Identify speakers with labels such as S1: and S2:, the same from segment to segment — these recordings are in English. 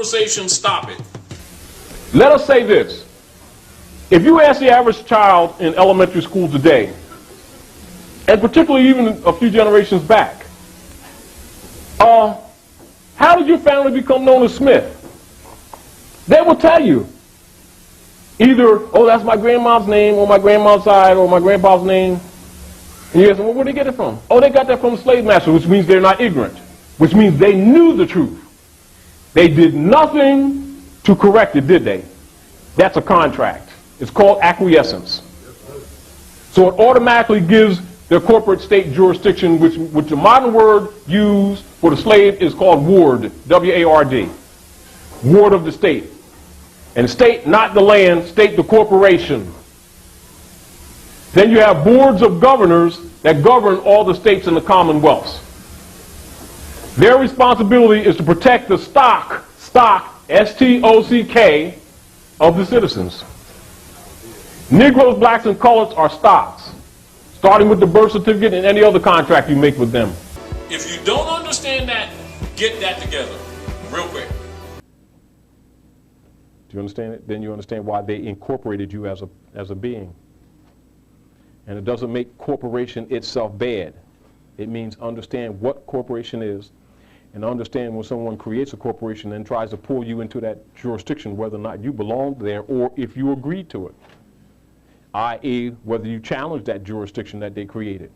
S1: conversation, stop it.
S2: Let us say this. If you ask the average child in elementary school today, and particularly even a few generations back, how did your family become known as Smith? They will tell you either, oh, that's my grandma's name, or my grandma's side, or my grandpa's name. And you ask them, well, where did they get it from? Oh, they got that from the slave master, which means they're not ignorant, which means they knew the truth. They did nothing to correct it, did they? That's a contract. It's called acquiescence. So it automatically gives their corporate state jurisdiction, which the modern word used for the slave is called ward, W-A-R-D, ward of the state. And state, not the land, state the corporation. Then you have boards of governors that govern all the states in the commonwealths. Their responsibility is to protect the stock, S-T-O-C-K, of the citizens. Negroes, blacks, and coloreds are stocks, starting with the birth certificate and any other contract you make with them.
S1: If you don't understand that, get that together, real quick.
S2: Do you understand it? Then you understand why they incorporated you as a being. And it doesn't make corporation itself bad. It means understand what corporation is, and understand when someone creates a corporation and tries to pull you into that jurisdiction, whether or not you belong there or if you agreed to it, i.e. whether you challenge that jurisdiction that they created.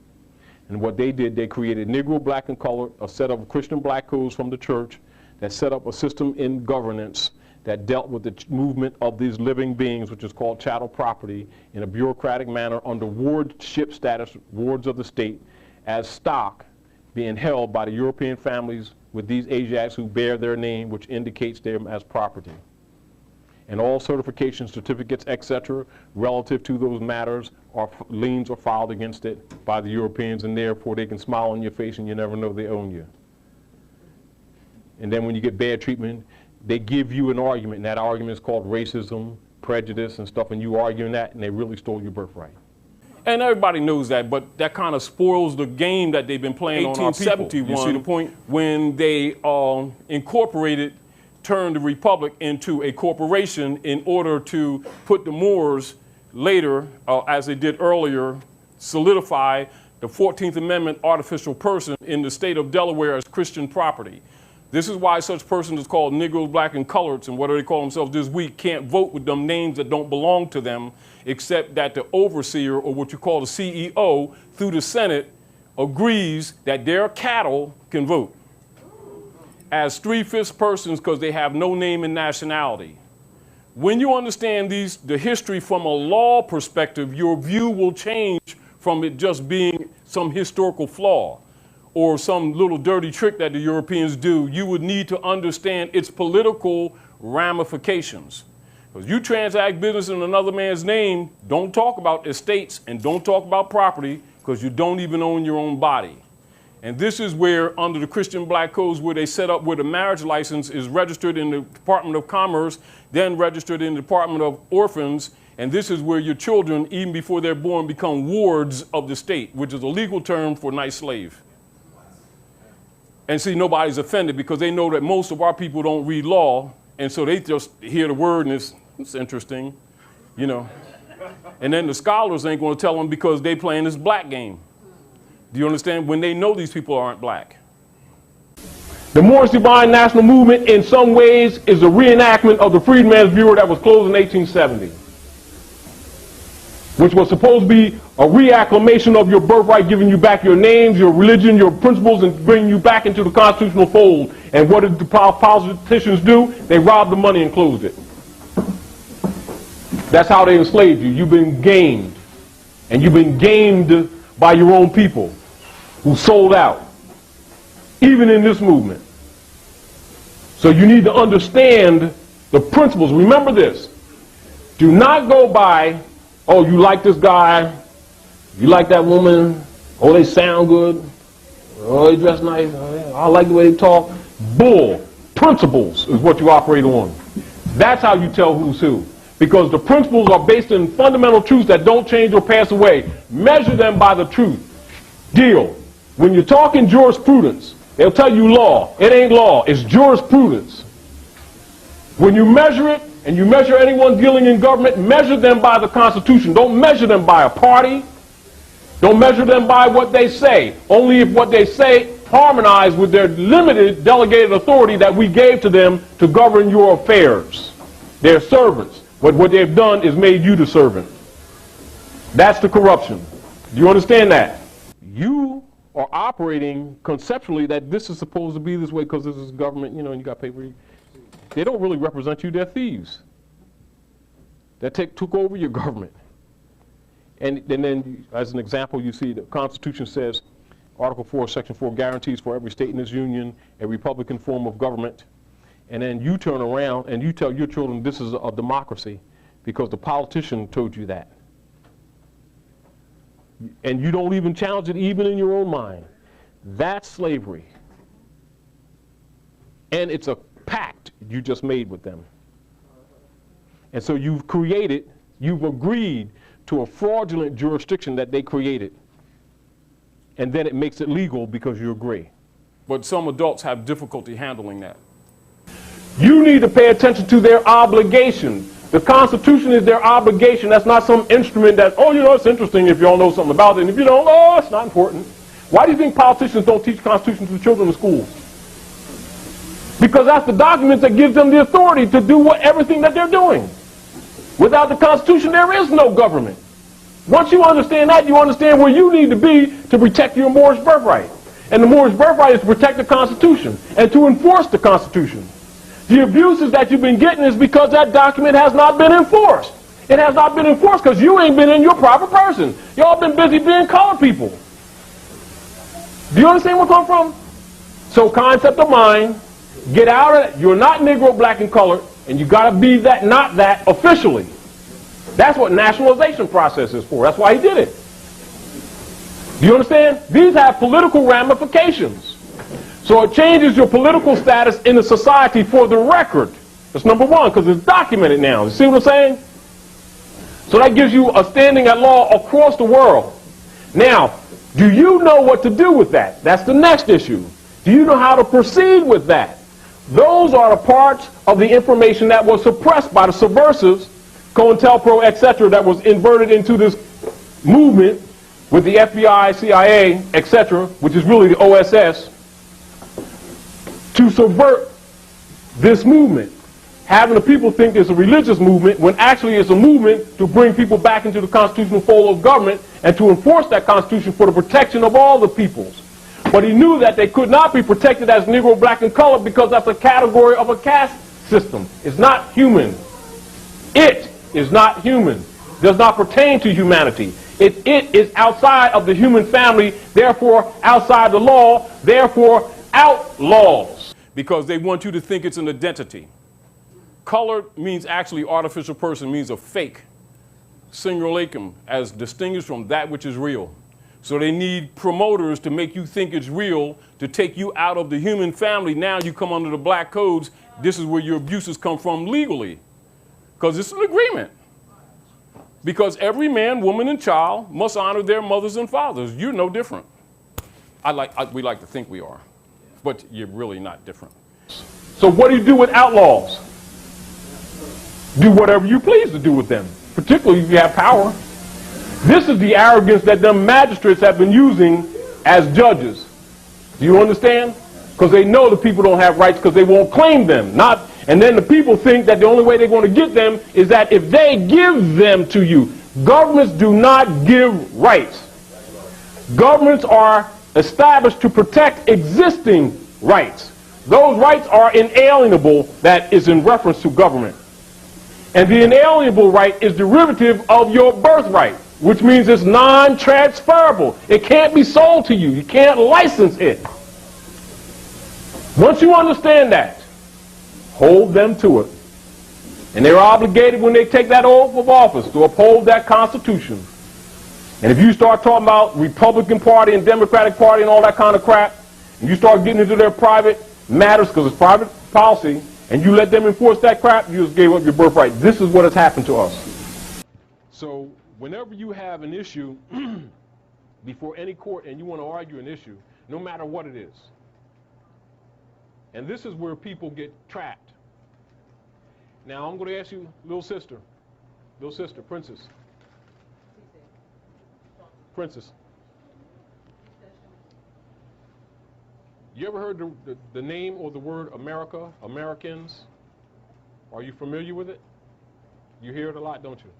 S2: And what they did, they created Negro, black, and colored, a set of Christian black codes from the church that set up a system in governance that dealt with the movement of these living beings, which is called chattel property, in a bureaucratic manner under wardship status, wards of the state, as stock being held by the European families with these Asiatics who bear their name, which indicates them as property. And all certifications, certificates, etc., relative to those matters, liens are filed against it by the Europeans, and therefore they can smile on your face and you never know they own you. And then when you get bad treatment, they give you an argument, and that argument is called racism, prejudice, and stuff, and you arguing that, and they really stole your birthright.
S3: And everybody knows that, but that kind of spoils the game that they've been playing on our people. 1871, you see the point? When they turned the republic into a corporation in order to put the Moors later, as they did earlier, solidify the 14th Amendment artificial person in the state of Delaware as Christian property. This is why such persons is called Negroes, black, and coloreds, and what do they call themselves this week, can't vote with them names that don't belong to them, except that the overseer, or what you call the CEO, through the Senate, agrees that their cattle can vote as 3/5 persons because they have no name and nationality. When you understand the history from a law perspective, your view will change from it just being some historical flaw or some little dirty trick that the Europeans do. You would need to understand its political ramifications. Because you transact business in another man's name, don't talk about estates and don't talk about property because you don't even own your own body. And this is where, under the Christian black codes, where they set up where the marriage license is registered in the Department of Commerce, then registered in the Department of Orphans, and this is where your children, even before they're born, become wards of the state, which is a legal term for nice slave. And see, nobody's offended because they know that most of our people don't read law, and so they just hear the word and it's interesting, you know. And then the scholars ain't going to tell them because they playing this black game. Do you understand? When they know these people aren't black.
S2: The Moorish Divine National Movement, in some ways, is a reenactment of the Freedmen's Bureau that was closed in 1870. Which was supposed to be a reacclamation of your birthright, giving you back your names, your religion, your principles, and bringing you back into the constitutional fold. And what did the politicians do? They robbed the money and closed it. That's how they enslaved you. You've been gamed. And you've been gamed by your own people who sold out, even in this movement. So you need to understand the principles. Remember this. Do not go by, oh, you like this guy, you like that woman, oh, they sound good, oh, they dress nice, oh, I like the way they talk. Bull. Principles is what you operate on. That's how you tell who's who. Because the principles are based in fundamental truths that don't change or pass away. Measure them by the truth. Deal. When you're talking jurisprudence, they'll tell you law. It ain't law. It's jurisprudence. When you measure it, and you measure anyone dealing in government, measure them by the Constitution. Don't measure them by a party. Don't measure them by what they say. Only if what they say harmonize with their limited delegated authority that we gave to them to govern your affairs. They're servants. But what they've done is made you the servant. That's the corruption. Do you understand that? You are operating conceptually that this is supposed to be this way because this is government, you know, and you got paper. They don't really represent you. They're thieves that took over your government. And then, as an example, you see the Constitution says, Article 4, Section 4 guarantees for every state in this union a Republican form of government. And then you turn around and you tell your children this is a democracy because the politician told you that. And you don't even challenge it even in your own mind. That's slavery. And it's a pact you just made with them. And so you've agreed to a fraudulent jurisdiction that they created. And then it makes it legal because you agree.
S3: But some adults have difficulty handling that.
S2: You need to pay attention to their obligation. The Constitution is their obligation. That's not some instrument that, oh, you know, it's interesting if you all know something about it. And if you don't, oh, it's not important. Why do you think politicians don't teach Constitution to the children in schools? Because that's the document that gives them the authority to do everything that they're doing. Without the Constitution, there is no government. Once you understand that, you understand where you need to be to protect your Moorish birthright. And the Moorish birthright is to protect the Constitution and to enforce the Constitution. The abuses that you've been getting is because that document has not been enforced. It has not been enforced because you ain't been in your proper person. Y'all been busy being colored people. Do you understand where I come from? So concept of mind, get out of it. You're not Negro, black, and colored, and you got to be that, not that, officially. That's what nationalization process is for. That's why he did it. Do you understand? These have political ramifications. So it changes your political status in the society for the record. That's number one, because it's documented now. You see what I'm saying? So that gives you a standing at law across the world. Now, do you know what to do with that? That's the next issue. Do you know how to proceed with that? Those are the parts of the information that was suppressed by the subversives, COINTELPRO, etc., that was inverted into this movement with the FBI, CIA, etc., which is really the OSS, to subvert this movement. Having the people think it's a religious movement when actually it's a movement to bring people back into the constitutional fold of government and to enforce that constitution for the protection of all the peoples. But he knew that they could not be protected as Negro, black, and colored because that's a category of a caste system. It's not human. It is not human. Does not pertain to humanity. It is outside of the human family, therefore outside the law, therefore outlaws.
S3: Because they want you to think it's an identity. Colored means actually artificial person, means a fake. Singular as distinguished from that which is real. So they need promoters to make you think it's real, to take you out of the human family. Now you come under the black codes. This is where your abuses come from legally. Because it's an agreement. Because every man, woman, and child must honor their mothers and fathers. You're no different. We like to think we are. But you're really not different.
S2: So what do you do with outlaws? Do whatever you please to do with them, particularly if you have power. This is the arrogance that them magistrates have been using as judges. Do you understand? Because they know the people don't have rights because they won't claim them. And then the people think that the only way they're going to get them is that if they give them to you. Governments do not give rights. Governments are established to protect existing rights. Those rights are inalienable, that is in reference to government. And the inalienable right is derivative of your birthright, which means it's non-transferable. It can't be sold to you. You can't license it. Once you understand that, hold them to it. And they're obligated when they take that oath of office to uphold that Constitution. And if you start talking about Republican Party and Democratic Party and all that kind of crap, and you start getting into their private matters because it's private policy, and you let them enforce that crap, you just gave up your birthright. This is what has happened to us. So whenever you have an issue before any court and you want to argue an issue, no matter what it is, and this is where people get trapped. Now I'm going to ask you, little sister, Princess. Princess. You ever heard the name or the word America, Americans? Are you familiar with it? You hear it a lot, don't you?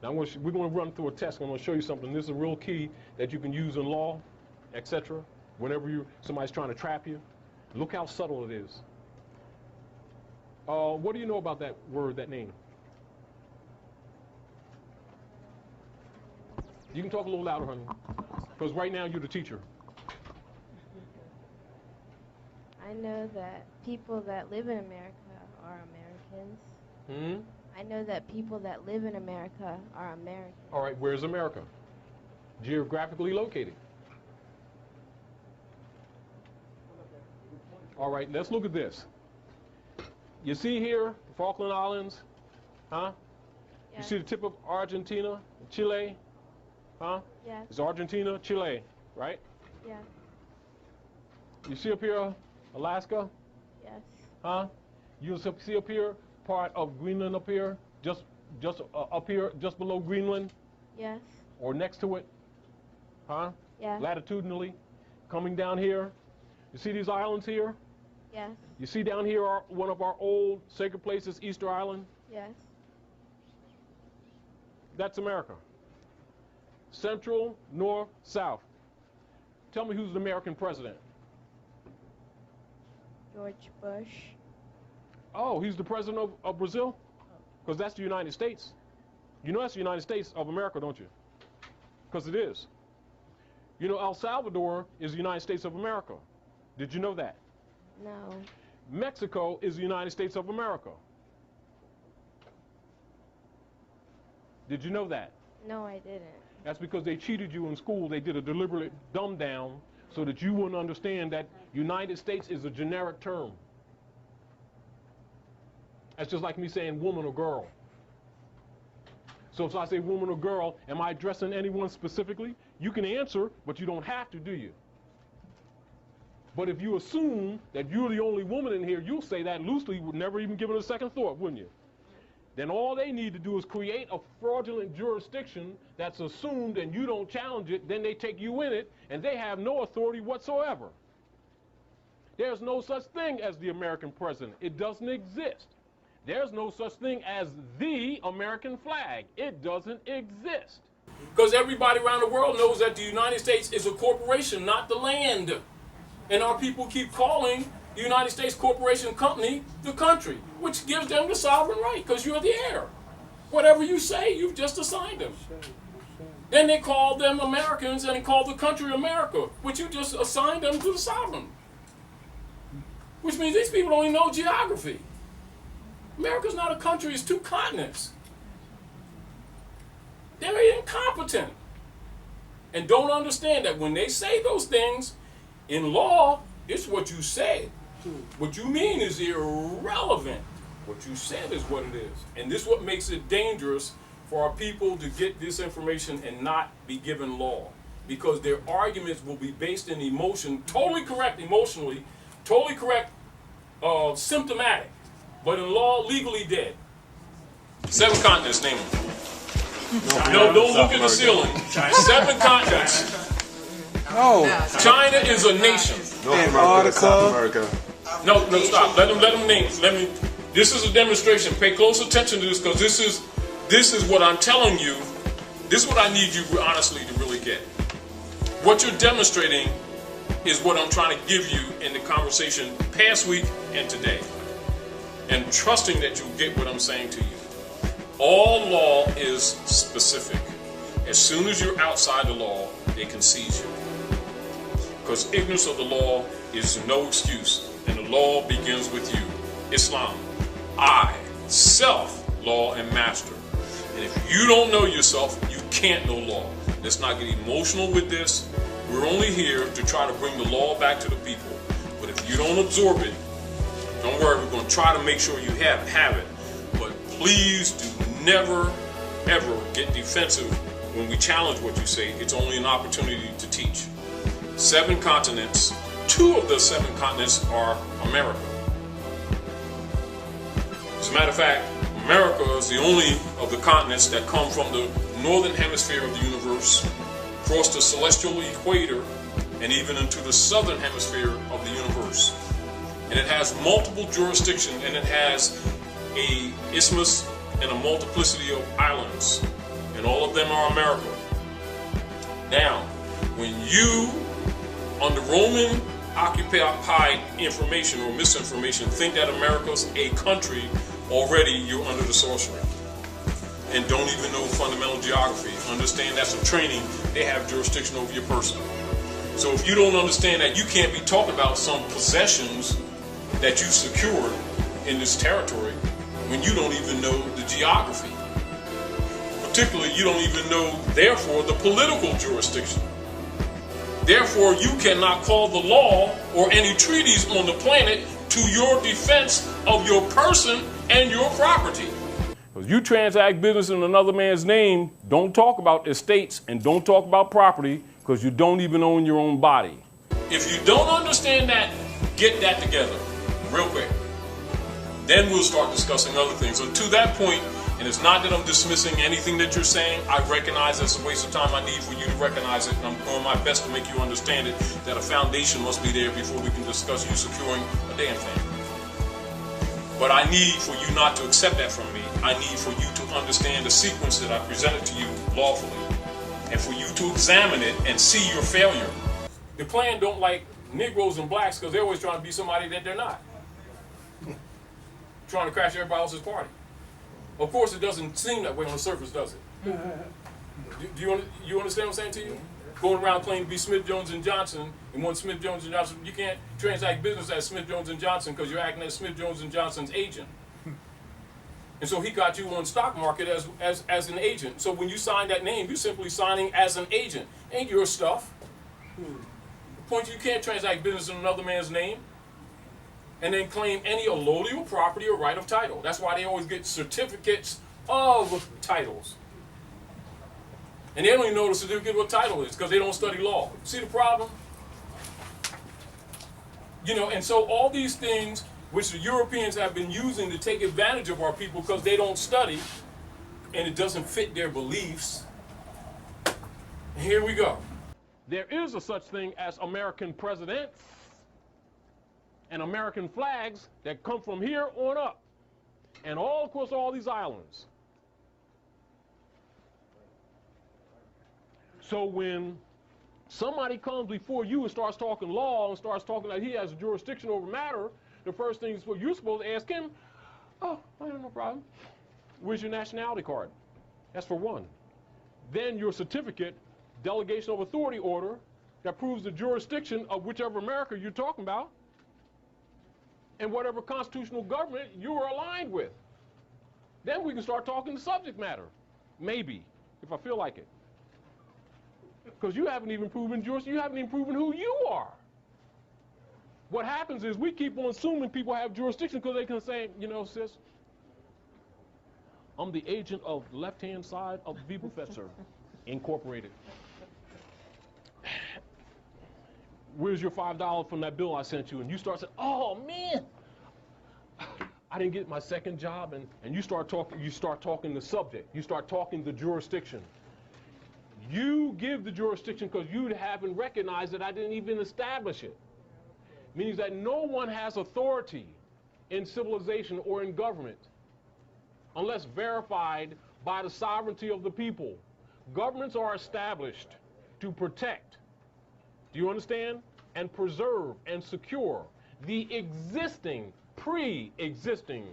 S2: Now we're going to run through a test. I'm going to show you something. This is a real key that you can use in law, etc. Whenever somebody's trying to trap you. Look how subtle it is. What do you know about that word, that name? You can talk a little louder, honey, because right now you're the teacher.
S4: I know that people that live in America are Americans.
S2: Hmm?
S4: I know that people that live in America are Americans.
S2: All right, where's America? Geographically located. All right, let's look at this. You see here, the Falkland Islands, huh?
S4: Yes.
S2: You see the tip of Argentina, Chile, huh?
S4: Yes.
S2: It's Argentina, Chile, right?
S4: Yes.
S2: You see up here, Alaska,
S4: Yes.
S2: huh? You see up here, part of Greenland up here, just up here, just below Greenland,
S4: Yes.
S2: or next to it, huh?
S4: Yes.
S2: Latitudinally, coming down here. You see these islands here?
S4: Yes.
S2: You see down here one of our old sacred places, Easter Island?
S4: Yes.
S2: That's America. Central, north, south. Tell me who's the American president?
S4: George Bush.
S2: Oh, he's the president of Brazil? Because that's the United States. You know that's the United States of America, don't you? Because it is. You know El Salvador is the United States of America. Did you know that?
S4: No.
S2: Mexico is the United States of America. Did you know that?
S4: No, I didn't.
S2: That's because they cheated you in school. They did a deliberate dumb down so that you wouldn't understand that United States is a generic term. That's just like me saying woman or girl. So if I say woman or girl, am I addressing anyone specifically? You can answer, but you don't have to, do you? But if you assume that you're the only woman in here, you'll say that loosely, would never even give it a second thought, wouldn't you? Then all they need to do is create a fraudulent jurisdiction that's assumed and you don't challenge it, then they take you in it, and they have no authority whatsoever. There's no such thing as the American president. It doesn't exist. There's no such thing as the American flag. It doesn't exist.
S3: Because everybody around the world knows that the United States is a corporation, not the land. And our people keep calling the United States Corporation Company the country, which gives them the sovereign right, because you're the heir. Whatever you say, you've just assigned them. Then they call them Americans and they call the country America, which you just assigned them to the sovereign. Which means these people don't even know geography. America's not a country, it's two continents. They're incompetent and don't understand that when they say those things, in law, it's what you said. What you mean is irrelevant. What you said is what it is. And this is what makes it dangerous for our people to get this information and not be given law. Because their arguments will be based in emotion, totally correct emotionally, totally correct symptomatic, but in law, legally dead. 7 continents, name them. No, don't look at the ceiling. 7 continents.
S5: No.
S3: China is a nation.
S5: Antarctica. South America.
S3: No, stop. Let them name. This is a demonstration. Pay close attention to this, because this is what I'm telling you. This is what I need you honestly to really get. What you're demonstrating is what I'm trying to give you in the conversation past week and today. And trusting that you'll get what I'm saying to you. All law is specific. As soon as you're outside the law, they can seize you. Because ignorance of the law is no excuse. And the law begins with you. Islam. I, self, law, and master. And if you don't know yourself, you can't know law. Let's not get emotional with this. We're only here to try to bring the law back to the people. But if you don't absorb it, don't worry, we're going to try to make sure you have it. But please do never, ever get defensive when we challenge what you say. It's only an opportunity to teach. 7 continents, 2 of the 7 continents are America.
S1: As a matter of fact, America is the only of the continents that come from the northern hemisphere of the universe, across the celestial equator, and even into the southern hemisphere of the universe. And it has multiple jurisdictions, and it has a isthmus and a multiplicity of islands, and all of them are America. Now, when you, under Roman occupied information or misinformation, think that America's a country, already you're under the sorcery and don't even know fundamental geography. Understand that's a training. They have jurisdiction over your person. So if you don't understand that, you can't be talking about some possessions that you secured in this territory when you don't even know the geography. Particularly, you don't even know, therefore, the political jurisdiction. Therefore, you cannot call the law or any treaties on the planet to your defense of your person and your property.
S3: Because you transact business in another man's name, don't talk about estates and don't talk about property because you don't even own your own body.
S1: If you don't understand that, get that together real quick. Then we'll start discussing other things. So to that point, and it's not that I'm dismissing anything that you're saying, I recognize it's a waste of time. I need for you to recognize it, and I'm doing my best to make you understand it, that a foundation must be there before we can discuss you securing a damn thing. But I need for you not to accept that from me. I need for you to understand the sequence that I presented to you lawfully, and for you to examine it and see your failure.
S3: The Klan don't like Negroes and blacks because they're always trying to be somebody that they're not. Trying to crash everybody else's party. Of course, it doesn't seem that way on the surface, does it? Do you understand what I'm saying to you? Going around claiming to be Smith, Jones, and Johnson, and one Smith, Jones, and Johnson, you can't transact business as Smith, Jones, and Johnson because you're acting as Smith, Jones, and Johnson's agent. And so he got you on stock market as an agent. So when you sign that name, you're simply signing as an agent. Ain't your stuff. The point is you can't transact business in another man's name and then claim any allodial property or right of title. That's why they always get certificates of titles. And they don't even know the certificate what title is because they don't study law. See the problem? You know, and so all these things which the Europeans have been using to take advantage of our people because they don't study and it doesn't fit their beliefs. And here we go.
S2: There is a such thing as American presidents and American flags that come from here on up and all across all these islands. So when somebody comes before you and starts talking law and starts talking like he has jurisdiction over matter, the first thing is what you're supposed to ask him, oh, I have no problem. Where's your nationality card? That's for one. Then your certificate, delegation of authority order, that proves the jurisdiction of whichever America you're talking about and whatever constitutional government you are aligned with. Then we can start talking the subject matter. Maybe, if I feel like it. Because you haven't even proven jurisdiction, you haven't even proven who you are. What happens is we keep on assuming people have jurisdiction because they can say, you know, sis, I'm the agent of the left-hand side of Bibelfetzer Incorporated. Where's your $5 from that bill I sent you? And you start saying, oh man, I didn't get my second job, and you start talking the subject, you start talking the jurisdiction. You give the jurisdiction because you haven't recognized that I didn't even establish it. Meaning that no one has authority in civilization or in government unless verified by the sovereignty of the people. Governments are established to protect, do you understand? And preserve and secure the existing, pre-existing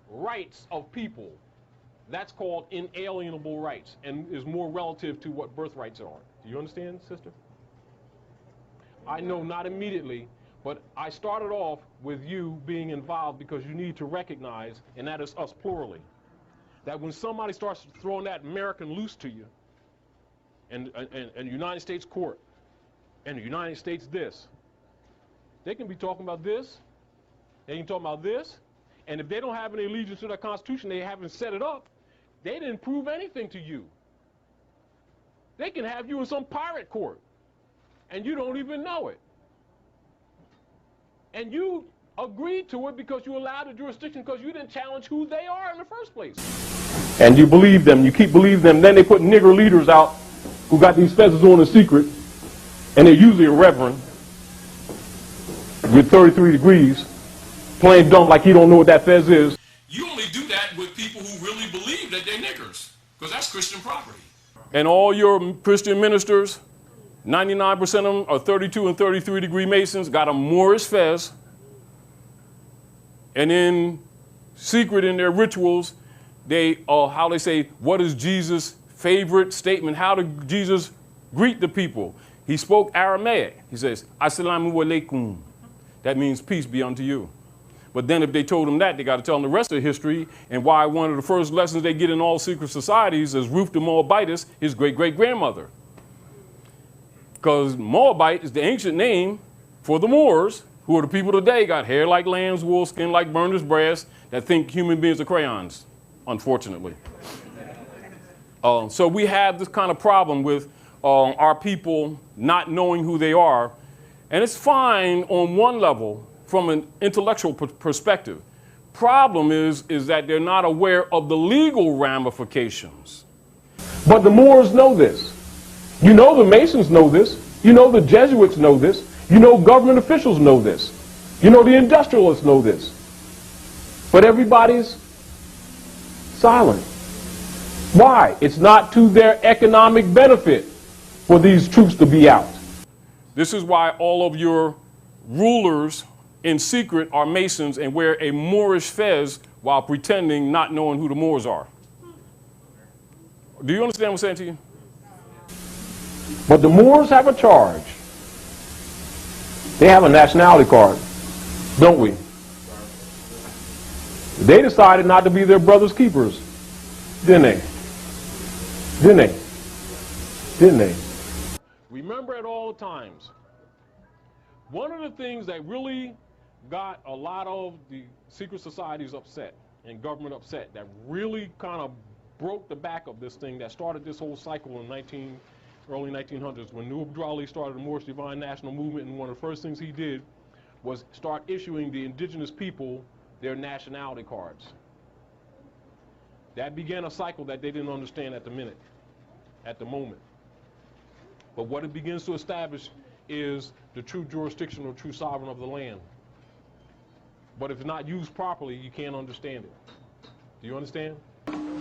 S2: rights of people. That's called inalienable rights and is more relative to what birthrights are. Do you understand, sister? I know not immediately, but I started off with you being involved because you need to recognize, and that is us plurally, that when somebody starts throwing that American loose to you, and the United States court, and the United States this, they can be talking about this, they can talk about this, and if they don't have any allegiance to the Constitution, they haven't set it up, they didn't prove anything to you. They can have you in some pirate court, and you don't even know it. And you agreed to it because you allowed the jurisdiction because you didn't challenge who they are in the first place. And you believe them, you keep believing them. Then they put nigger leaders out who got these fezzes on in secret, and they're usually a reverend with 33 degrees, playing dumb like he don't know what that fez is.
S1: You only do that with people who really believe that they're niggers, because that's Christian property.
S3: And all your Christian ministers, 99% of them are 32 and 33 degree Masons, got a Moorish fez, and in secret in their rituals, they, how they say, what is Jesus' favorite statement? How did Jesus greet the people? He spoke Aramaic. He says, Assalamu alaikum. That means peace be unto you. But then if they told him that, they got to tell them the rest of the history and why one of the first lessons they get in all secret societies is Ruth the Moabitess, his great-great-grandmother. Because Moabite is the ancient name for the Moors, who are the people today, got hair like lamb's wool, skin like burnished brass, that think human beings are crayons, unfortunately. So we have this kind of problem with our people not knowing who they are. And it's fine on one level from an intellectual perspective. Problem is that they're not aware of the legal ramifications.
S2: But the Moors know this. You know the Masons know this. You know the Jesuits know this. You know government officials know this. You know the industrialists know this. But everybody's silent. Why? It's not to their economic benefit for these troops to be out.
S3: This is why all of your rulers in secret are Masons and wear a Moorish fez while pretending not knowing who the Moors are. Do you understand what I'm saying to you?
S2: But the Moors have a charge. They have a nationality card, don't we? They decided not to be their brother's keepers, didn't they? Didn't they? Didn't they? Remember at all times, one of the things that really got a lot of the secret societies upset and government upset, that really kind of broke the back of this thing, that started this whole cycle in early 1900s when duly started the Moorish Divine National Movement, and one of the first things he did was start issuing the indigenous people their nationality cards. That began a cycle that they didn't understand at the moment. But what it begins to establish is the true jurisdiction or true sovereign of the land. But if it's not used properly, you can't understand it. Do you understand?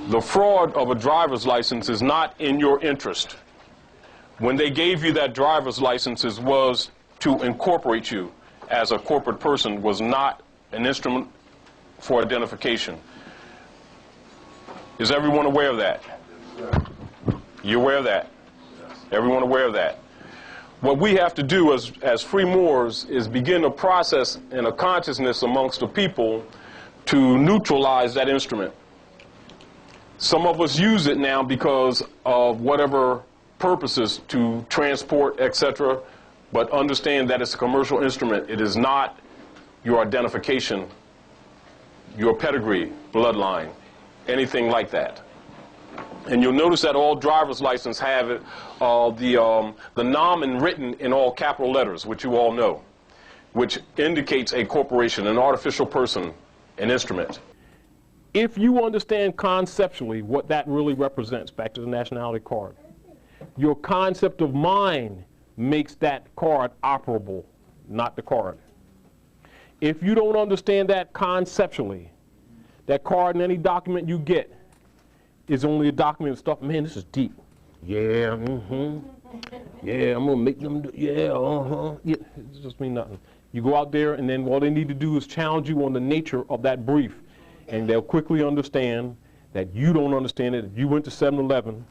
S2: The fraud of a driver's license is not in your interest. When they gave you that driver's license, it was to incorporate you as a corporate person, was not an instrument for identification. Is everyone aware of that? You aware of that? Everyone aware of that? What we have to do as free Moors is begin a process and a consciousness amongst the people to neutralize that instrument. Some of us use it now because of whatever purposes, to transport, etc., but understand that it's a commercial instrument. It is not your identification, your pedigree, bloodline, anything like that. And you'll notice that all driver's licenses have it, the nomen written in all capital letters, which you all know, which indicates a corporation, an artificial person, an instrument. If you understand conceptually what that really represents, back to the nationality card, your concept of mind makes that card operable, not the card. If you don't understand that conceptually, that card in any document you get is only a document of stuff. Man, this is deep. Yeah, yeah, I'm gonna make them do, yeah, yeah, it just means nothing. You go out there and then all they need to do is challenge you on the nature of that brief, and they'll quickly understand that you don't understand it. If you went to 7-Eleven,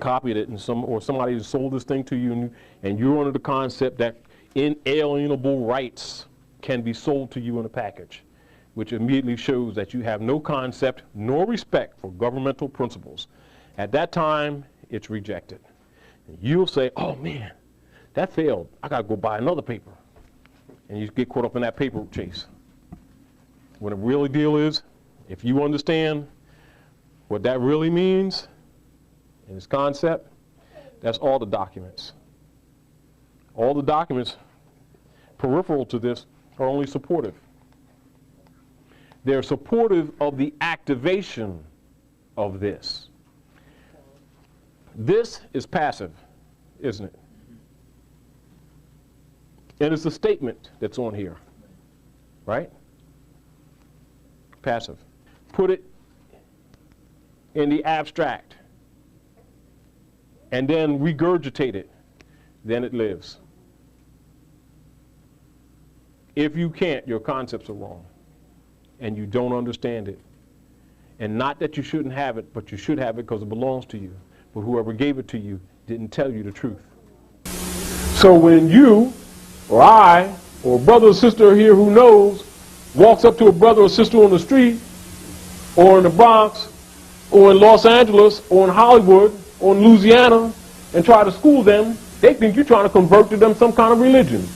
S2: copied it, and somebody sold this thing to you, and you're under the concept that inalienable rights can be sold to you in a package, which immediately shows that you have no concept nor respect for governmental principles. At that time, it's rejected. And you'll say, oh man, that failed. I gotta go buy another paper. And you get caught up in that paper chase. When the real deal is, if you understand what that really means in its concept, that's all the documents. All the documents peripheral to this are only supportive. They're supportive of the activation of this. This is passive, isn't it? And it's a statement that's on here, right? Passive. Put it in the abstract and then regurgitate it, then it lives. If you can't, your concepts are wrong and you don't understand it. And not that you shouldn't have it, but you should have it because it belongs to you. But whoever gave it to you didn't tell you the truth.
S3: So when you or I or a brother or sister here who knows walks up to a brother or sister on the street or in the Bronx or in Los Angeles or in Hollywood or in Louisiana and try to school them, they think you're trying to convert to them some kind of religion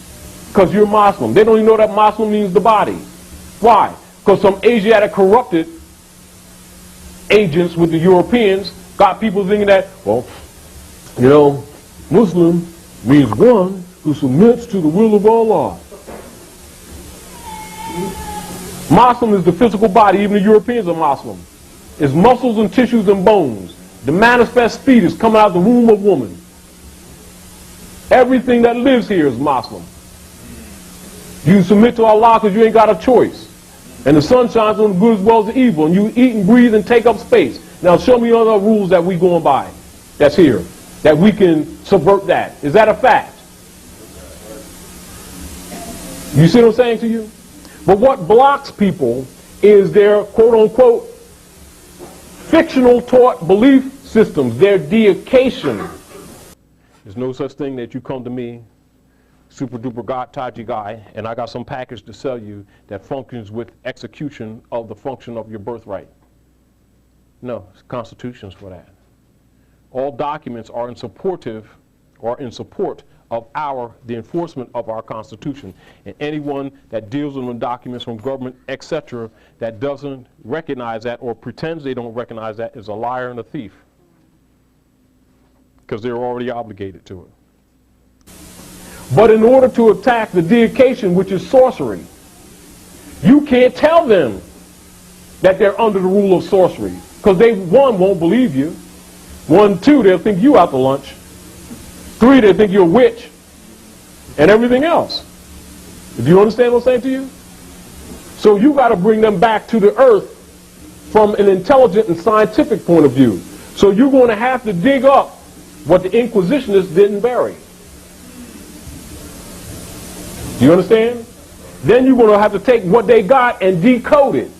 S3: because you're Muslim. They don't even know that Muslim means the body. Why? Because some Asiatic corrupted agents with the Europeans got people thinking that, well, you know, Muslim means one who submits to the will of Allah. Muslim is the physical body. Even the Europeans are Muslim. It's muscles and tissues and bones. The manifest fetus coming out of the womb of woman. Everything that lives here is Muslim. You submit to Allah because you ain't got a choice. And the sun shines on the good as well as the evil. And you eat and breathe and take up space. Now show me other rules that we going by that's here, that we can subvert that. Is that a fact? You see what I'm saying to you? But what blocks people is their quote-unquote fictional taught belief systems, their deification.
S2: There's no such thing that you come to me, super duper God, Taji guy, and I got some package to sell you that functions with execution of the function of your birthright. No, it's constitutions for that. All documents are in support of the enforcement of our Constitution. And anyone that deals with documents from government, etc., that doesn't recognize that or pretends they don't recognize that is a liar and a thief. Because they're already obligated to it.
S3: But in order to attack the deification, which is sorcery, you can't tell them that they're under the rule of sorcery. Because they, one, won't believe you. One, two, they'll think you out to lunch. Three, they'll think you're a witch. And everything else. Do you understand what I'm saying to you? So you got to bring them back to the earth from an intelligent and scientific point of view. So you're going to have to dig up what the Inquisitionists didn't bury. Do you understand? Then you're going to have to take what they got and decode it.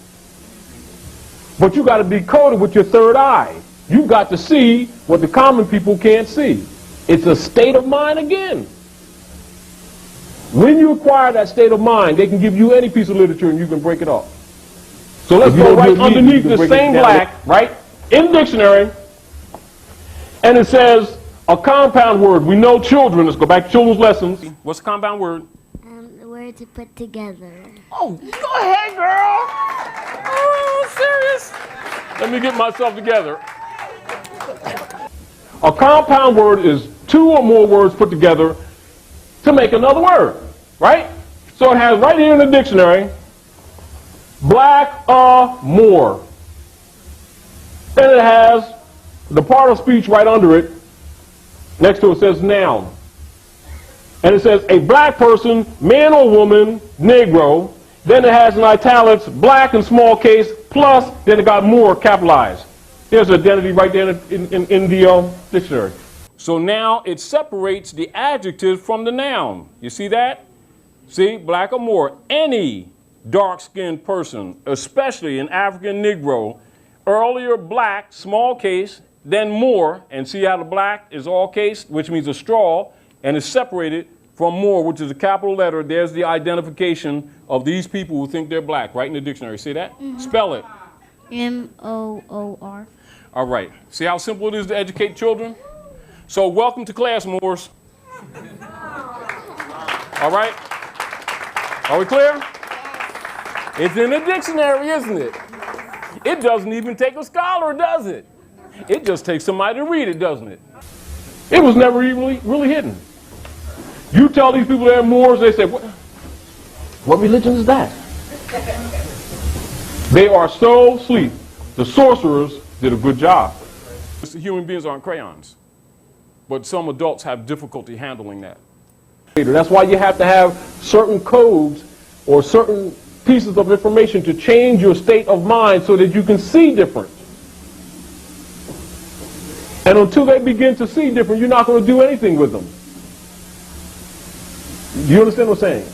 S3: But you got to decode it with your third eye. You've got to see what the common people can't see. It's a state of mind again. When you acquire that state of mind, they can give you any piece of literature and you can break it up. So let's go right underneath the same black, right, in the dictionary, and it says a compound word. We know children. Let's go back to children's lessons.
S6: What's a compound word?
S7: The word to put together.
S6: Oh, go ahead, girl. Oh, serious?
S3: Let me get myself together. A compound word is two or more words put together to make another word, right? So it has right here in the dictionary, black more. Then it has the part of speech right under it. Next to it says noun. And it says a black person, man or woman, Negro. Then it has in italics, black in small case, plus, then it got more capitalized. There's identity right there in the dictionary.
S6: So now it separates the adjective from the noun. You see that? See, black or more. Any dark-skinned person, especially an African Negro, earlier black, small case, then more, and see how the black is all case, which means a straw, and is separated from more, which is a capital letter. There's the identification of these people who think they're black, right in the dictionary. See that? Mm-hmm. Spell it.
S7: M-O-O-R.
S6: All right. See how simple it is to educate children? So welcome to class, Moors. All right? Are we clear? It's in the dictionary, isn't it? It doesn't even take a scholar, does it? It just takes somebody to read it, doesn't it?
S3: It was never really hidden. You tell these people they're Moors, they say, what?
S2: What religion is that? They are so asleep. The sorcerers did a good job.
S3: Human beings aren't crayons, but some adults have difficulty handling that.
S2: That's why you have to have certain codes or certain pieces of information to change your state of mind so that you can see different. And until they begin to see different, you're not going to do anything with them. Do you understand what I'm saying?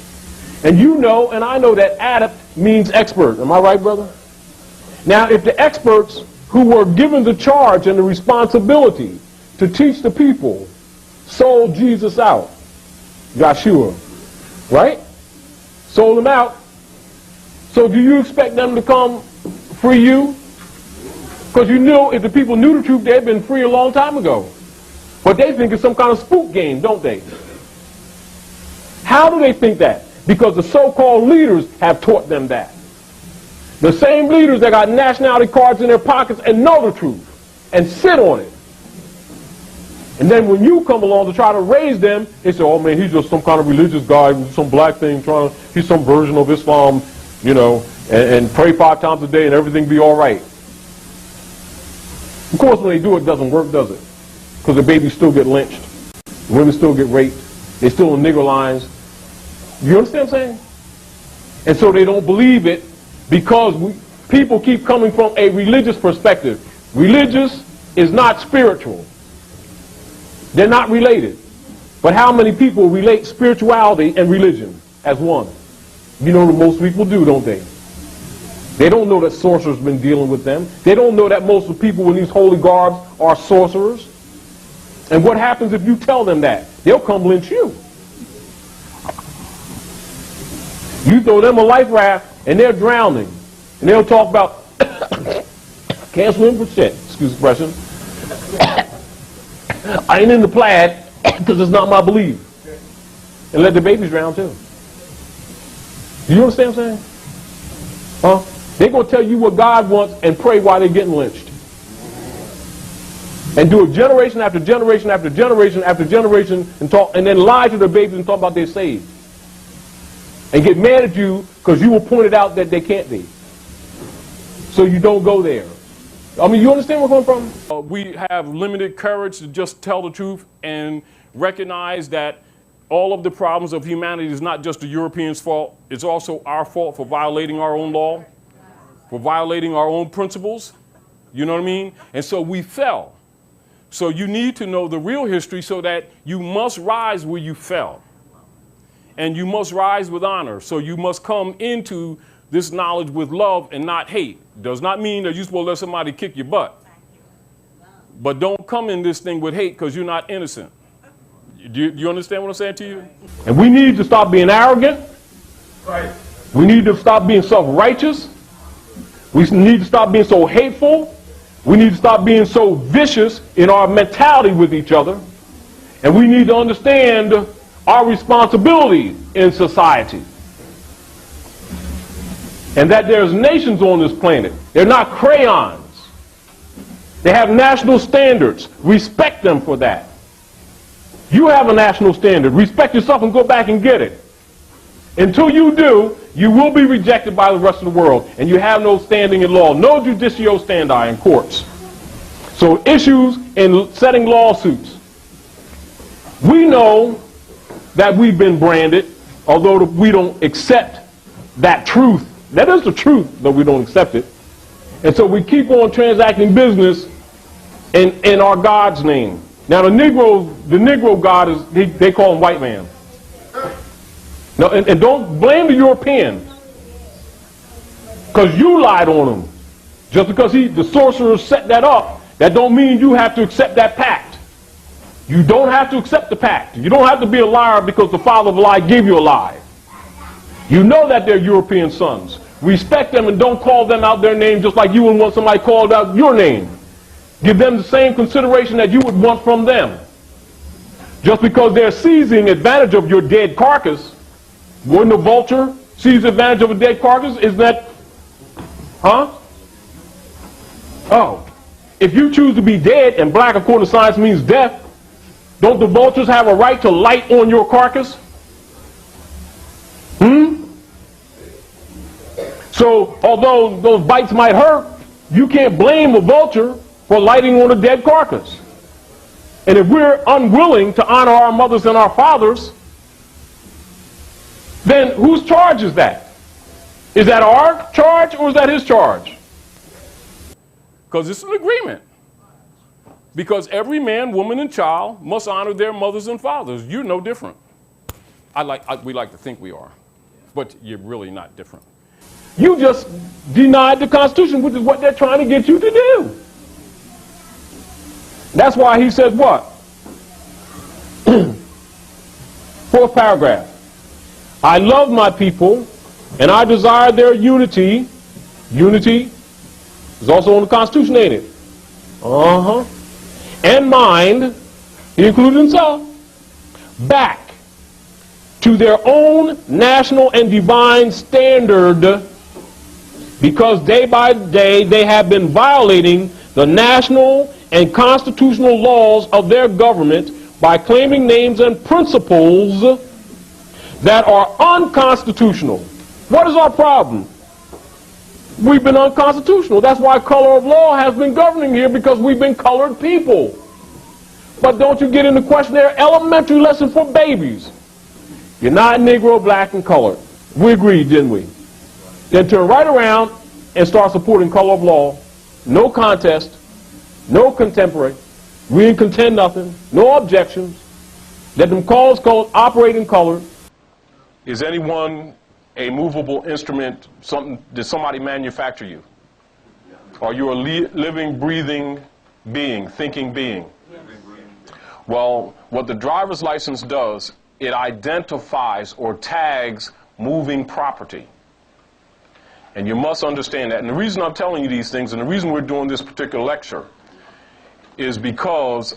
S2: And you know, and I know that adept means expert. Am I right, brother? Now, if the experts who were given the charge and the responsibility to teach the people sold Jesus out, Joshua, right? Sold him out. So do you expect them to come free you? Because you know if the people knew the truth, they'd been free a long time ago. But they think it's some kind of spook game, don't they? How do they think that? Because the so-called leaders have taught them that. The same leaders that got nationality cards in their pockets and know the truth and sit on it. And then when you come along to try to raise them, they say, oh man, he's just some kind of religious guy, some black thing, he's some version of Islam, you know, and pray 5 times a day and everything be all right. Of course, when they do it, it doesn't work, does it? Because the babies still get lynched. Women still get raped. They're still in nigger lines. You understand what I'm saying? And so they don't believe it because people keep coming from a religious perspective. Religious is not spiritual. They're not related. But how many people relate spirituality and religion as one? You know what most people do, don't they? They don't know that sorcerers have been dealing with them. They don't know that most of the people in these holy garbs are sorcerers. And what happens if you tell them that? They'll come lynch you. You throw them a life raft and they're drowning. And they'll talk about, can't swim for shit, excuse the expression. I ain't in the plaid because it's not my belief. And let the babies drown too. Do you understand what I'm saying? Huh? They're going to tell you what God wants and pray while they're getting lynched. And do it generation after generation after generation after generation and then lie to their babies and talk about they're saved. And get mad at you because you were pointed out that they can't be. So you don't go there. I mean, you understand where I'm coming from?
S3: We have limited courage to just tell the truth and recognize that all of the problems of humanity is not just the Europeans' fault. It's also our fault for violating our own law, for violating our own principles. You know what I mean? And so we fell. So you need to know the real history so that you must rise where you fell. And you must rise with honor. So you must come into this knowledge with love and not hate. Does not mean that you're supposed to let somebody kick your butt. But don't come in this thing with hate because you're not innocent. Do you understand what I'm saying to you?
S2: And we need to stop being arrogant. Right. We need to stop being self-righteous. We need to stop being so hateful. We need to stop being so vicious in our mentality with each other. And we need to understand our responsibility in society. And that there's nations on this planet. They're not crayons. They have national standards. Respect them for that. You have a national standard. Respect yourself and go back and get it. Until you do, you will be rejected by the rest of the world. And you have no standing in law. No judicio standi in courts. So issues in setting lawsuits. We know that we've been branded, although we don't accept that truth. That is the truth, but we don't accept it. And so we keep on transacting business in our God's name. Now the Negro God is, they call him white man. No, and don't blame the Europeans. Because you lied on him. Just because the sorcerers set that up, that don't mean you have to accept that pact. You don't have to accept the pact. You don't have to be a liar because the father of a lie gave you a lie. You know that they're European sons. Respect them and don't call them out their name just like you would want somebody called out your name. Give them the same consideration that you would want from them. Just because they're seizing advantage of your dead carcass, wouldn't a vulture seize advantage of a dead carcass? Isn't that, huh? Oh, if you choose to be dead and black according to science means death, don't the vultures have a right to light on your carcass? So although those bites might hurt, you can't blame a vulture for lighting on a dead carcass. And if we're unwilling to honor our mothers and our fathers, then whose charge is that? Is that our charge or is that his charge?
S3: Because it's an agreement. Because every man, woman, and child must honor their mothers and fathers. You're no different. We like to think we are, but you're really not different.
S2: You just denied the Constitution, which is what they're trying to get you to do. That's why he says what? Fourth paragraph. I love my people, and I desire their unity. Unity is also in the Constitution, ain't it? Uh-huh. And mind, he included himself, back to their own national and divine standard, because day by day they have been violating the national and constitutional laws of their government by claiming names and principles that are unconstitutional. What is our problem? We've been unconstitutional. That's why color of law has been governing here, because we've been colored people. But don't you get in the question there, elementary lesson for babies. You're not Negro, black, and colored. We agreed, didn't we? Then turn right around and start supporting color of law. No contest, no contemporary. We didn't contend nothing, no objections. Let them call us colored, operate in color. Is anyone a movable instrument? Did somebody manufacture you? Are you a living, breathing being, thinking being? Well, what the driver's license does, it identifies or tags moving property. And you must understand that. And the reason I'm telling you these things, and the reason we're doing this particular lecture, is because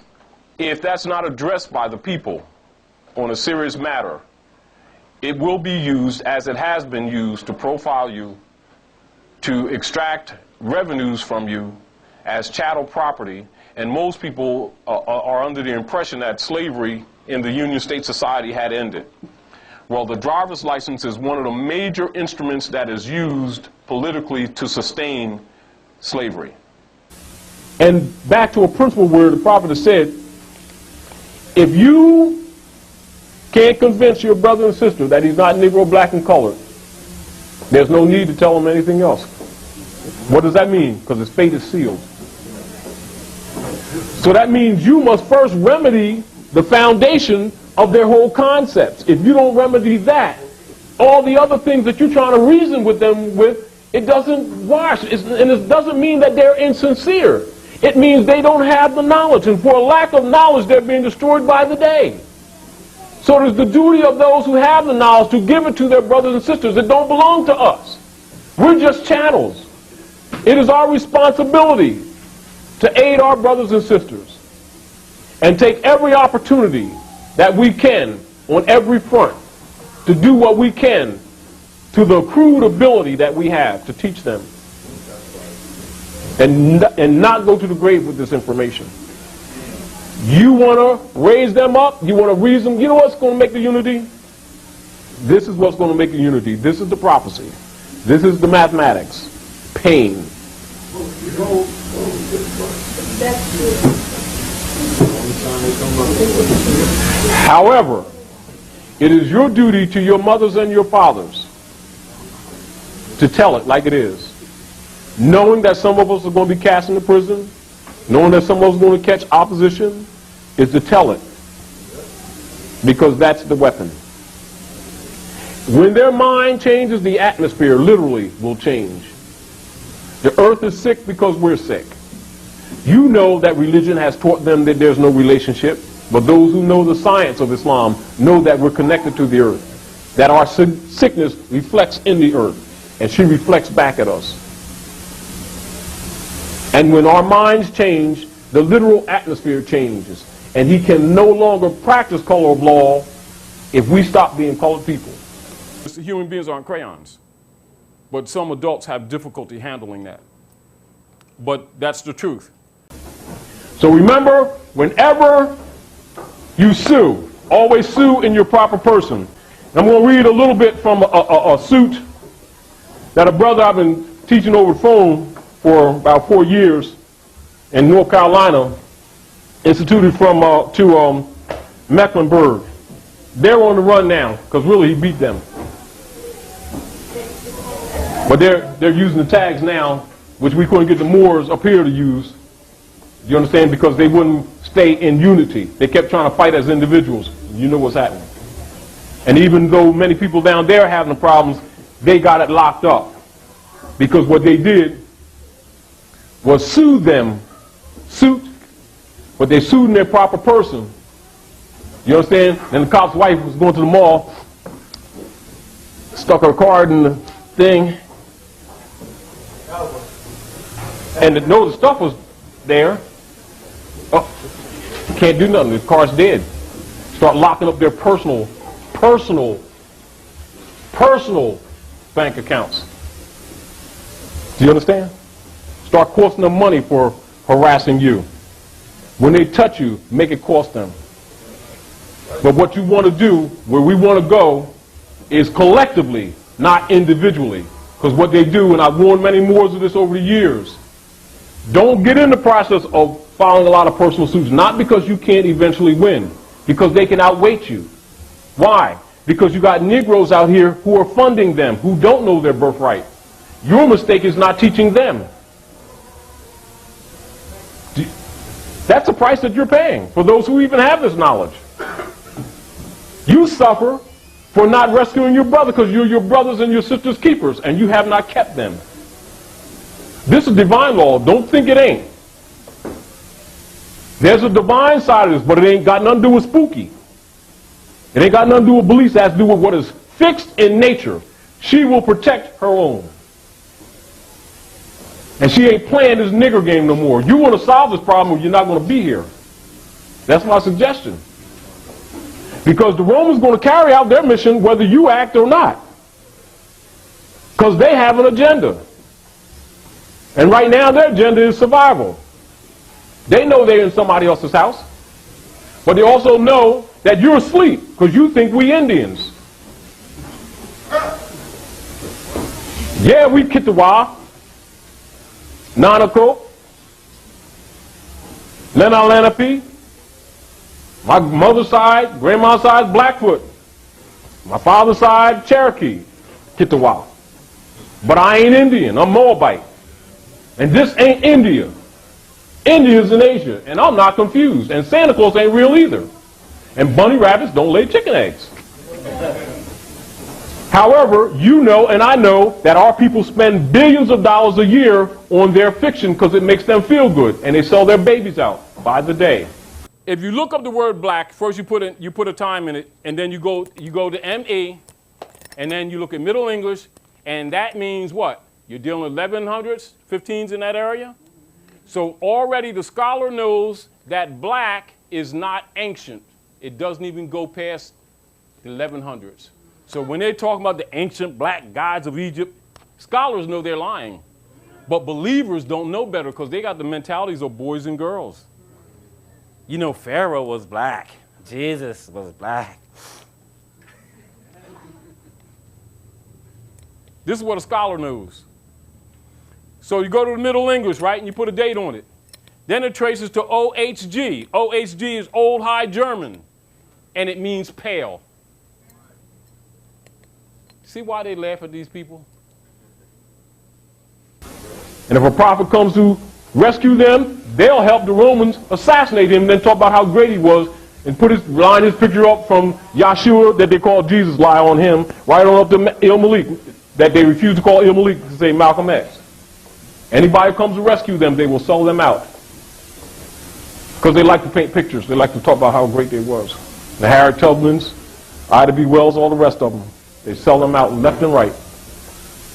S2: if that's not addressed by the people on a serious matter, it will be used, as it has been used, to profile you, to extract revenues from you as chattel property. And most people are under the impression that slavery in the Union State Society had ended. Well, the driver's license is one of the major instruments that is used politically to sustain slavery. And back to a principle where the prophet has said, if you can't convince your brother and sister that he's not Negro, black, and colored, there's no need to tell him anything else. What does that mean? Because his fate is sealed. So that means you must first remedy the foundation of their whole concepts. If you don't remedy that, all the other things that you're trying to reason with them with, it doesn't wash. And it doesn't mean that they're insincere. It means they don't have the knowledge. And for a lack of knowledge, they're being destroyed by the day. So it is the duty of those who have the knowledge to give it to their brothers and sisters that don't belong to us. We're just channels. It is our responsibility to aid our brothers and sisters and take every opportunity that we can on every front to do what we can to the crude ability that we have to teach them and not go to the grave with this information. You want to raise them up, you want to reason, you know what's going to make the unity? This is what's going to make the unity. This is the prophecy. This is the mathematics. Pain. However, it is your duty to your mothers and your fathers to tell it like it is. Knowing that some of us are going to be cast into prison, knowing that some of us are going to catch opposition, is to tell it. Because that's the weapon. When their mind changes, the atmosphere literally will change. The earth is sick because we're sick. You know that religion has taught them that there's no relationship, but those who know the science of Islam know that we're connected to the earth, that our sickness reflects in the earth, and she reflects back at us. And when our minds change, the literal atmosphere changes, and he can no longer practice color of law if we stop being colored people.
S3: Human beings aren't crayons, but some adults have difficulty handling that. But that's the truth.
S2: So remember, whenever you sue, always sue in your proper person. I'm going to read a little bit from a suit
S3: Now, the brother I've been teaching over the phone for about 4 years in North Carolina, instituted from to Mecklenburg. They're on the run now because really he beat them. But they're using the tags now, which we couldn't get the Moors up here to use. You understand? Because they wouldn't stay in unity. They kept trying to fight as individuals. You know what's happening. And even though many people down there are having problems, they got it locked up. Because what they did was sue them, but they sued in their proper person. You understand? And the cop's wife was going to the mall, stuck her card in the thing, and the stuff was there. Oh, can't do nothing. The card's dead. Start locking up their personal bank accounts. Do you understand? Start costing them money for harassing you. When they touch you, make it cost them. But what you want to do, where we want to go, is collectively, not individually. Because what they do, and I've warned many Moors of this over the years, don't get in the process of filing a lot of personal suits, not because you can't eventually win, because they can outweight you. Why? Because you got Negroes out here who are funding them, who don't know their birthright. Your mistake is not teaching them. That's the price that you're paying for those who even have this knowledge. You suffer for not rescuing your brother because you're your brothers and your sisters' keepers, and you have not kept them. This is divine law. Don't think it ain't. There's a divine side of this, but it ain't got nothing to do with spooky. It ain't got nothing to do with beliefs. It has to do with what is fixed in nature. She will protect her own. And she ain't playing this nigger game no more. You want to solve this problem or you're not going to be here. That's my suggestion. Because the Romans are going to carry out their mission whether you act or not. Because they have an agenda. And right now their agenda is survival. They know they're in somebody else's house. But they also know that you're asleep because you think we Indians. Yeah, we Kitawa, Nanako, Lena Lenape. My mother's side, grandma's side, Blackfoot. My father's side, Cherokee, Kitawa. But I ain't Indian, I'm Moabite. And this ain't India. India's in Asia, and I'm not confused. And Santa Claus ain't real either. And bunny rabbits don't lay chicken eggs. However, you know and I know that our people spend billions of dollars a year on their fiction because it makes them feel good, and they sell their babies out by the day.
S6: If you look up the word black, first you put a time in it, and then you go to ME, and then you look at Middle English, and that means what? You're dealing with 1100s, 15s in that area? So already the scholar knows that black is not ancient. It doesn't even go past the 1100s. So when they're talking about the ancient black gods of Egypt, scholars know they're lying. But believers don't know better because they got the mentalities of boys and girls. You know, Pharaoh was black. Jesus was black. This is what a scholar knows. So you go to the Middle English, right, and you put a date on it. Then it traces to OHG. OHG is Old High German, and it means pale. See why they laugh at these people? And if a prophet comes to rescue them, they'll help the Romans assassinate him and then talk about how great he was and line his picture up from Yahshua that they call Jesus, lie on him, right on up to Il Malik, that they refuse to call Il Malik to say Malcolm X. Anybody who comes to rescue them, they will sell them out. Because they like to paint pictures. They like to talk about how great they was. The Harriet Tubmans, Ida B. Wells, all the rest of them. They sell them out left and right.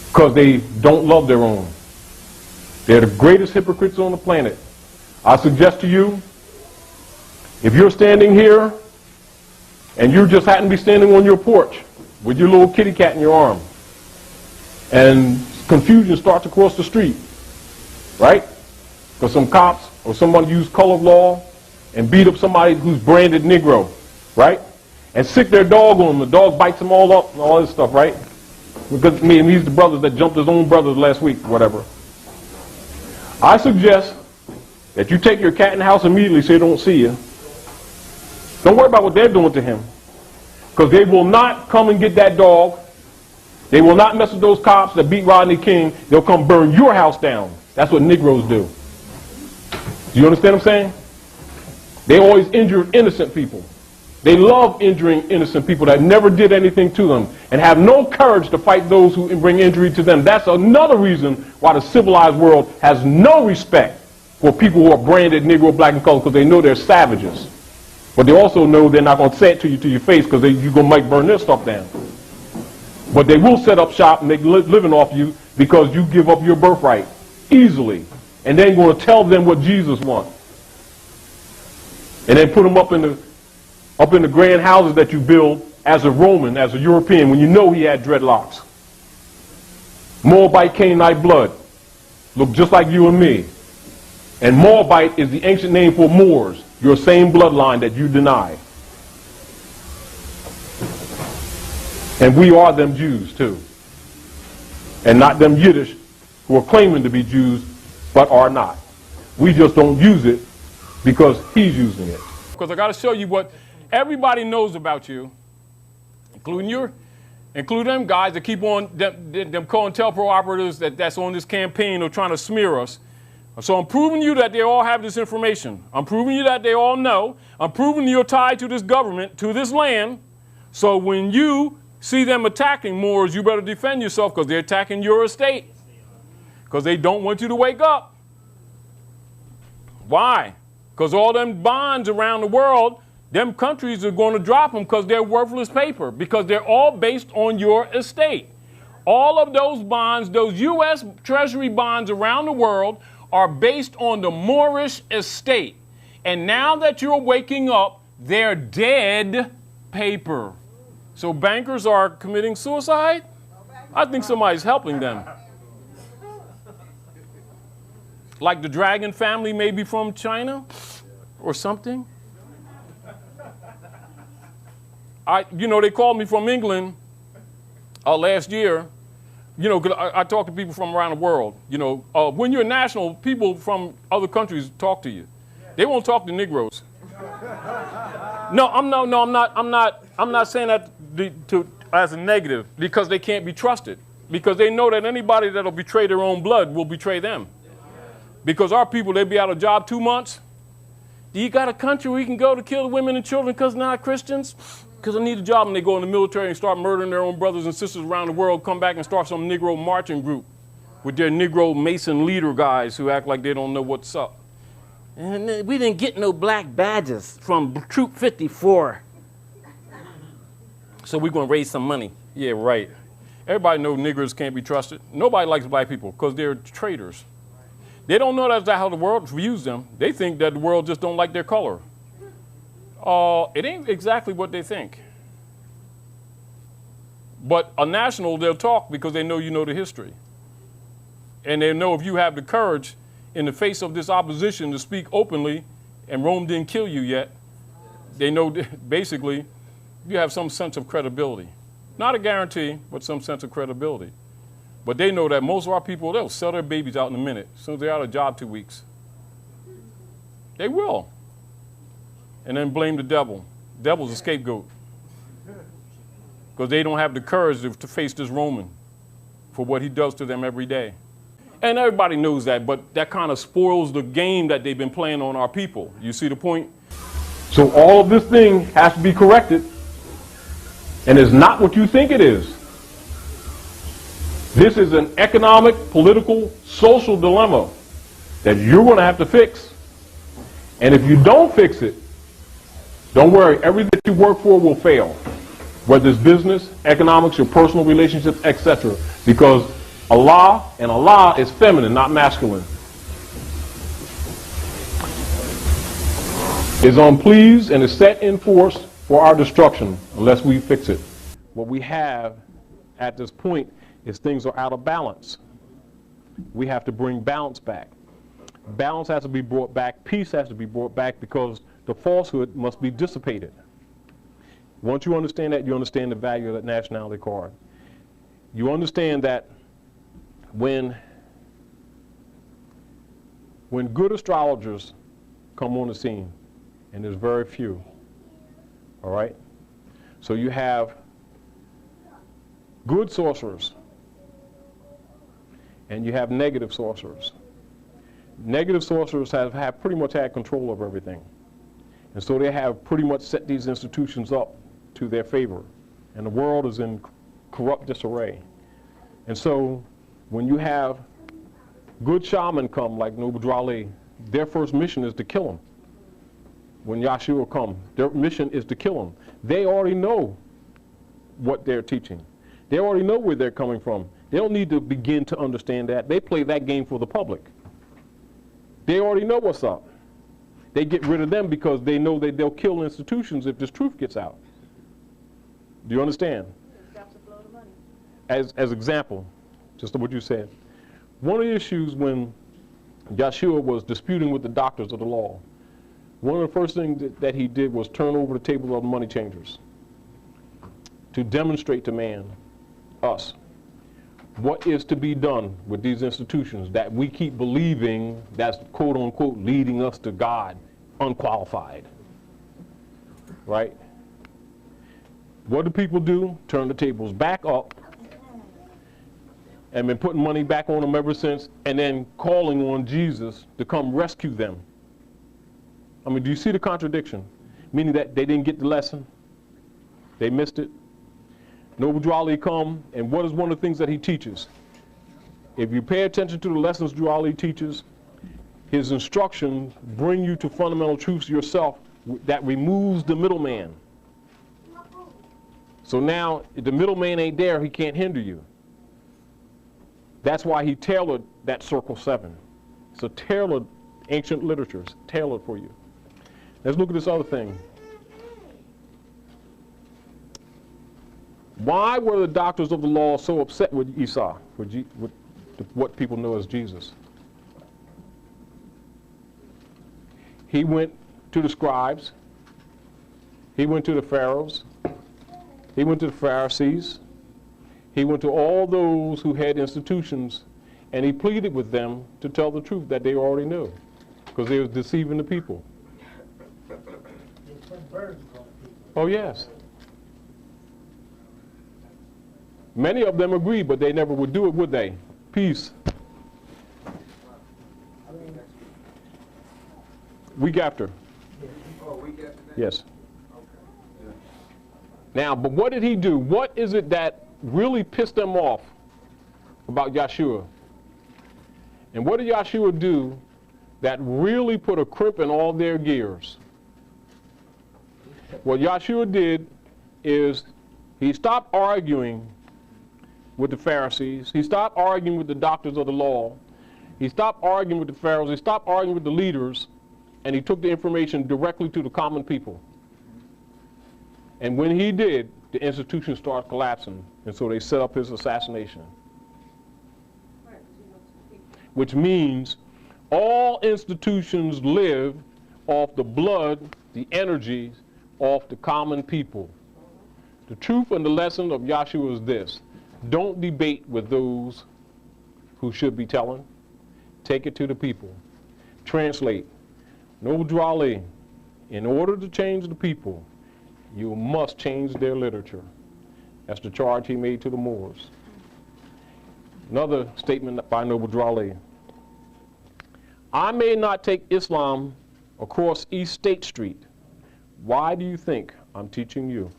S6: Because they don't love their own. They're the greatest hypocrites on the planet. I suggest to you, if you're standing here and you just happen to be standing on your porch with your little kitty cat in your arm and confusion starts across the street, right? Because some cops or someone used color law and beat up somebody who's branded Negro, right? And sick their dog on them. The dog bites them all up and all this stuff, right?
S2: because me and these the brothers that jumped his own brothers last week, whatever. I suggest that you take your cat in the house immediately so they don't see you. Don't worry about what they're doing to him, because they will not come and get that dog. They will not mess with those cops that beat Rodney King. They'll come burn your house down. That's what Negroes do. Do you understand what I'm saying? They always injure innocent people. They love injuring innocent people that never did anything to them and have no courage to fight those who bring injury to them. That's another reason why the civilized world has no respect for people who are branded Negro, black, and colored, because they know they're savages. But they also know they're not going to say it to you to your face, because you're going to might burn their stuff down. But they will set up shop and make living off you because you give up your birthright easily. And then going to tell them what Jesus wants. And then put them up in the grand houses that you build as a Roman, as a European, when you know he had dreadlocks. Moabite, Canaanite blood. Look just like you and me. And Moabite is the ancient name for Moors, your same bloodline that you deny. And we are them Jews too. And not them Yiddish who are claiming to be Jews but are not. We just don't use it because he's using it.
S3: Because I got to show you what everybody knows about you, including them guys that keep on, them COINTELPRO operatives that's on this campaign or trying to smear us. So I'm proving you that they all have this information. I'm proving you that they all know. I'm proving you're tied to this government, to this land. So when you see them attacking Moors, you better defend yourself, because they're attacking your estate. Because they don't want you to wake up. Why? Because all them bonds around the world, them countries are going to drop them because they're worthless paper, because they're all based on your estate. All of those bonds, those U.S. Treasury bonds around the world, are based on the Moorish estate. And now that you're waking up, they're dead paper. So bankers are committing suicide? I think somebody's helping them. Like the Dragon family, maybe from China or something. They called me from England last year. I talk to people from around the world. When you're national, people from other countries talk to you. They won't talk to Negroes. I'm not saying that as a negative, because they can't be trusted. Because they know that anybody that'll betray their own blood will betray them. Because our people, they'll be out of job 2 months. Do you got a country where you can go to kill the women and children because they're not Christians? Because I need a job, and they go in the military and start murdering their own brothers and sisters around the world, come back and start some Negro marching group with their Negro Mason leader guys who act like they don't know what's up. And we didn't get no black badges from Troop 54. So we're going to raise some money. Yeah, right. Everybody knows niggers can't be trusted. Nobody likes black people because they're traitors. They don't know that's how the world views them. They think that the world just don't like their color. It ain't exactly what they think. But a national, they'll talk because they know you know the history. And they know if you have the courage in the face of this opposition to speak openly, and Rome didn't kill you yet, they know basically you have some sense of credibility. Not a guarantee, but some sense of credibility. But they know that most of our people, they'll sell their babies out in a minute. As soon as they're out of job 2 weeks. They will. And then blame the devil. The devil's a scapegoat. Because they don't have the courage to face this Roman for what he does to them every day. And everybody knows that, but that kind of spoils the game that they've been playing on our people. You see the point?
S2: So all of this thing has to be corrected, and it's not what you think it is. This is an economic, political, social dilemma that you're going to have to fix. And if you don't fix it, don't worry, everything that you work for will fail. Whether it's business, economics, your personal relationships, etc. Because Allah, and Allah is feminine, not masculine, is unpleased and is set in force for our destruction unless we fix it. What we have at this point is things are out of balance. We have to bring balance back. Balance has to be brought back. Peace has to be brought back, because the falsehood must be dissipated. Once you understand that, you understand the value of that nationality card. you understand that when good astrologers come on the scene, and there's very few, all right? So you have good sorcerers, and you have negative sorcerers. Negative sorcerers have pretty much had control of everything. And so they have pretty much set these institutions up to their favor. And the world is in corrupt disarray. And so when you have good shaman come like Noble Drale, their first mission is to kill them. When Yahshua come, their mission is to kill them. They already know what they're teaching. They already know where they're coming from. They don't need to begin to understand that. They play that game for the public. They already know what's up. They get rid of them because they know that they'll kill institutions if this truth gets out. Do you understand? As example, just what you said. One of the issues when Yahshua was disputing with the doctors of the law, one of the first things that he did was turn over the table of the money changers to demonstrate to man, us, what is to be done with these institutions that we keep believing that's quote unquote leading us to God unqualified, right? What do people do? Turn the tables back up and been putting money back on them ever since, and then calling on Jesus to come rescue them. I mean, do you see the contradiction? Meaning that they didn't get the lesson, they missed it. Noble Drale come, and what is one of the things that he teaches? If you pay attention to the lessons Drale teaches, his instructions bring you to fundamental truths yourself that removes the middleman. So now, if the middleman ain't there, he can't hinder you. That's why he tailored that Circle 7. It's a tailored, ancient literature, it's tailored for you. Let's look at this other thing. Why were the doctors of the law so upset with Esau, with what people know as Jesus? He went to the scribes, he went to the pharaohs, he went to the Pharisees, he went to all those who had institutions, and he pleaded with them to tell the truth that they already knew, because they were deceiving the people. Oh yes. Many of them agreed, but they never would do it, would they? Peace. Week after.
S5: Oh, week after that?
S2: Yes.
S5: Okay. Yeah.
S2: Now, but what did he do? What is it that really pissed them off about Yahshua? And what did Yahshua do that really put a crimp in all their gears? What Yahshua did is he stopped arguing with the Pharisees. He stopped arguing with the doctors of the law. He stopped arguing with the Pharaohs. He stopped arguing with the leaders, and he took the information directly to the common people. And when he did, the institution started collapsing, and so they set up his assassination. Which means all institutions live off the blood, the energy, off the common people. The truth and the lesson of Yahshua is this: don't debate with those who should be telling. Take it to the people. Translate. Noble Drale, in order to change the people, you must change their literature. That's the charge he made to the Moors. Another statement by Noble Drale. I may not take Islam across East State Street. Why do you think I'm teaching you?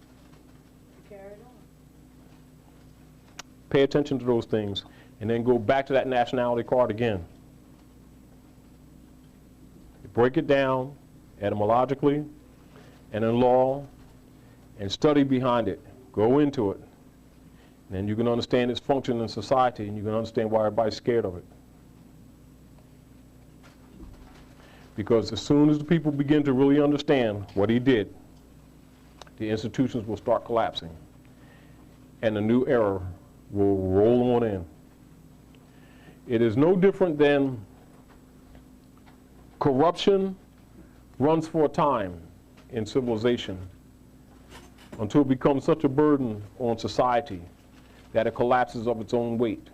S2: Pay attention to those things, and then go back to that nationality card again. Break it down etymologically and in law, and study behind it. Go into it. And then you can understand its function in society, and you can understand why everybody's scared of it. Because as soon as the people begin to really understand what he did, the institutions will start collapsing, and a new era will roll on in. It is no different than corruption runs for a time in civilization until it becomes such a burden on society that it collapses of its own weight.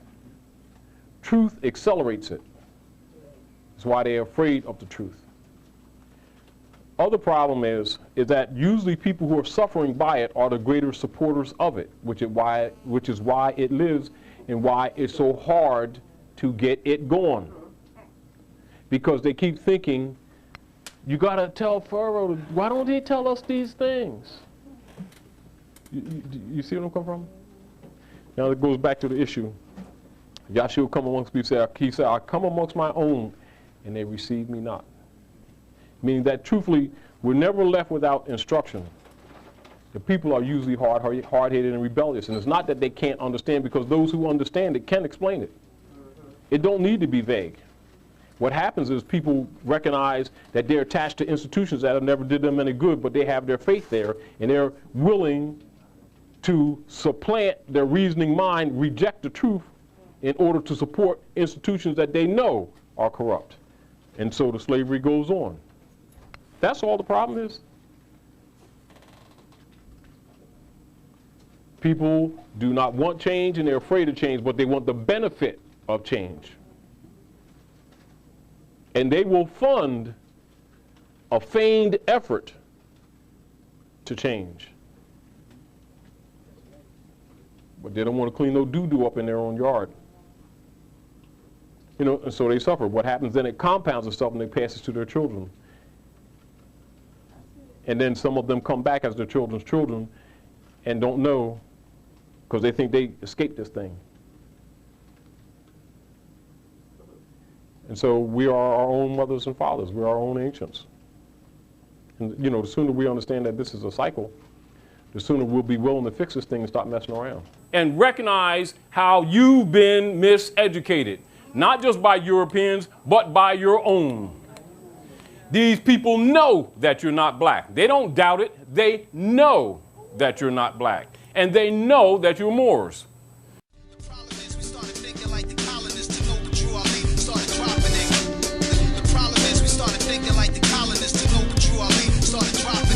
S2: Truth accelerates it. That's why they're afraid of the truth. Other problem is that usually people who are suffering by it are the greater supporters of it, which is why it lives and why it's so hard to get it going. Because they keep thinking, you got to tell Pharaoh, why don't he tell us these things? You see where I'm coming from? Now it goes back to the issue. Yahshua come amongst me, he said, I come amongst my own, and they receive me not. Meaning that truthfully, we're never left without instruction. The people are usually hard-headed and rebellious, and it's not that they can't understand, because those who understand it can explain it. It don't need to be vague. What happens is people recognize that they're attached to institutions that have never did them any good, but they have their faith there, and they're willing to supplant their reasoning mind, reject the truth, in order to support institutions that they know are corrupt. And so the slavery goes on. That's all the problem is. People do not want change and they're afraid of change, but they want the benefit of change. And they will fund a feigned effort to change. But they don't want to clean no doo-doo up in their own yard. You know, and so they suffer. What happens then, it compounds itself and they pass it to their children. And then some of them come back as their children's children and don't know because they think they escaped this thing. And so we are our own mothers and fathers. We are our own ancients. And you know, the sooner we understand that this is a cycle, the sooner we'll be willing to fix this thing and stop messing around.
S6: And recognize how you've been miseducated, not just by Europeans, but by your own. These people know that you're not black. They don't doubt it. They know that you're not black. And they know that you're Moors.